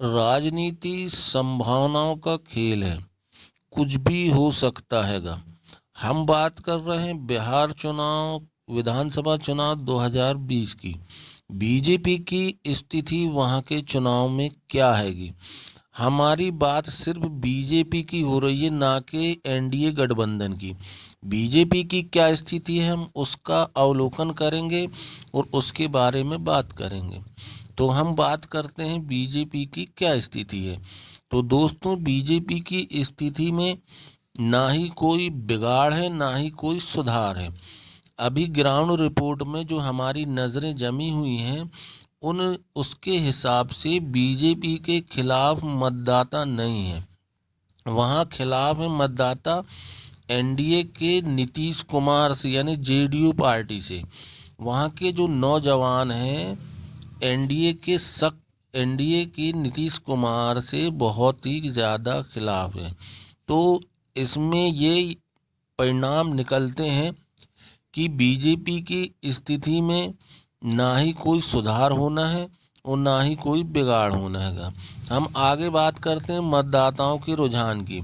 राजनीति संभावनाओं का खेल है, कुछ भी हो सकता हैगा। हम बात कर रहे हैं बिहार चुनाव, विधानसभा चुनाव 2020 की। बीजेपी की स्थिति वहाँ के चुनाव में क्या हैगी। हमारी बात सिर्फ बीजेपी की हो रही है, ना कि एनडीए गठबंधन की। बीजेपी की क्या स्थिति है हम उसका अवलोकन करेंगे और उसके बारे में बात करेंगे। तो हम बात करते हैं बीजेपी की क्या स्थिति है। तो दोस्तों, बीजेपी की स्थिति में ना ही कोई बिगाड़ है, ना ही कोई सुधार है। अभी ग्राउंड रिपोर्ट में जो हमारी नज़रें जमी हुई हैं, उन उसके हिसाब से बीजेपी के खिलाफ मतदाता नहीं है। वहाँ खिलाफ है मतदाता एनडीए के नीतीश कुमार से, यानी जेडीयू पार्टी से। वहाँ के जो नौजवान हैं एनडीए की नीतीश कुमार से बहुत ही ज़्यादा खिलाफ है। तो इसमें ये परिणाम निकलते हैं कि बीजेपी की स्थिति में ना ही कोई सुधार होना है और ना ही कोई बिगाड़ होना है। हम आगे बात करते हैं मतदाताओं के रुझान की।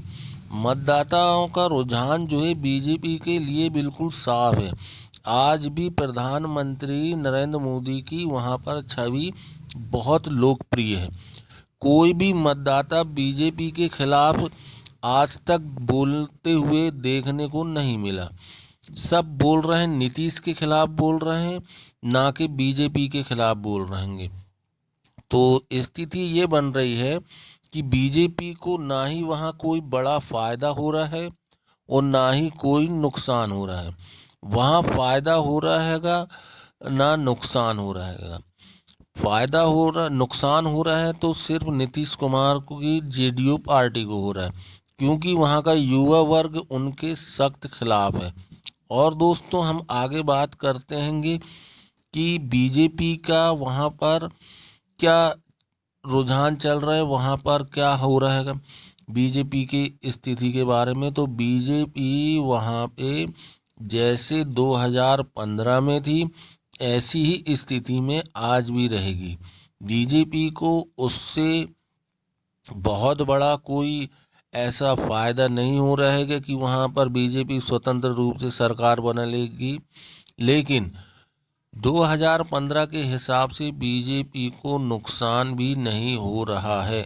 मतदाताओं का रुझान जो है बीजेपी के लिए बिल्कुल साफ है। आज भी प्रधानमंत्री नरेंद्र मोदी की वहाँ पर छवि बहुत लोकप्रिय है। कोई भी मतदाता बीजेपी के खिलाफ आज तक बोलते हुए देखने को नहीं मिला। सब बोल रहे हैं नीतीश के खिलाफ बोल रहे हैं, ना कि बीजेपी के खिलाफ बोल रहे हैं। तो स्थिति ये बन रही है कि बीजेपी को ना ही वहाँ कोई बड़ा फायदा हो रहा है और ना ही कोई नुकसान हो रहा है। वहाँ फायदा हो रहा हैगा, ना नुकसान हो रहा हैगा। फायदा हो रहा, नुकसान हो रहा है तो सिर्फ नीतीश कुमार की जेडीयू पार्टी को हो रहा है, क्योंकि वहाँ का युवा वर्ग उनके सख्त खिलाफ है। और दोस्तों, हम आगे बात करते हैं कि बीजेपी का वहाँ पर क्या रुझान चल रहा है, वहाँ पर क्या हो रहा है बीजेपी की स्थिति के बारे में। तो बीजेपी वहाँ पे जैसे 2015 में थी, ऐसी ही स्थिति में आज भी रहेगी। बीजेपी को उससे बहुत बड़ा कोई ऐसा फायदा नहीं हो रहा है कि वहाँ पर बीजेपी स्वतंत्र रूप से सरकार बना लेगी। लेकिन 2015 के हिसाब से बीजेपी को नुकसान भी नहीं हो रहा है।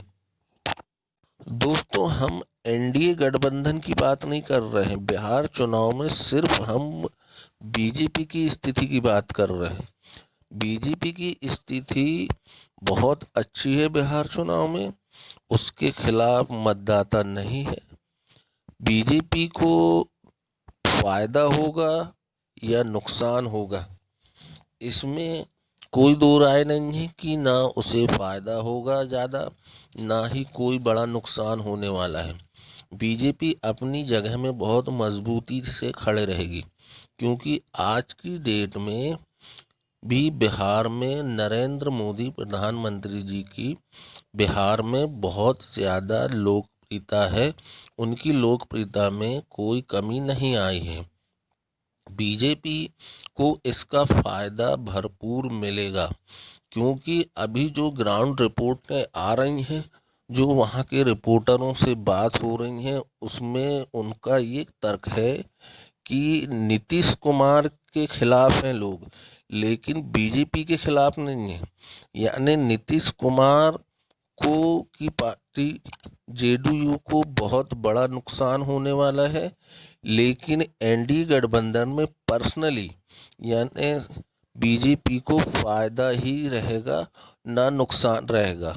दोस्तों, हम एनडीए गठबंधन की बात नहीं कर रहे हैं। बिहार चुनाव में सिर्फ हम बीजेपी की स्थिति की बात कर रहे हैं। बीजेपी की स्थिति बहुत अच्छी है बिहार चुनाव में। उसके खिलाफ मतदाता नहीं है। बीजेपी को फायदा होगा या नुकसान होगा, इसमें कोई दो राय नहीं है कि ना उसे फ़ायदा होगा ज़्यादा, ना ही कोई बड़ा नुकसान होने वाला है। बीजेपी अपनी जगह में बहुत मजबूती से खड़े रहेगी, क्योंकि आज की डेट में भी बिहार में नरेंद्र मोदी प्रधानमंत्री जी की बिहार में बहुत ज़्यादा लोकप्रियता है। उनकी लोकप्रियता में कोई कमी नहीं आई है। बीजेपी को इसका फ़ायदा भरपूर मिलेगा, क्योंकि अभी जो ग्राउंड रिपोर्टें आ रही हैं, जो वहाँ के रिपोर्टरों से बात हो रही हैं, उसमें उनका ये तर्क है कि नीतीश कुमार के खिलाफ हैं लोग, लेकिन बीजेपी के खिलाफ नहीं है। यानी नीतीश कुमार को की पार्टी जेडीयू को बहुत बड़ा नुकसान होने वाला है, लेकिन एनडीए गठबंधन में पर्सनली यानी बीजेपी को फायदा ही रहेगा, ना नुकसान रहेगा।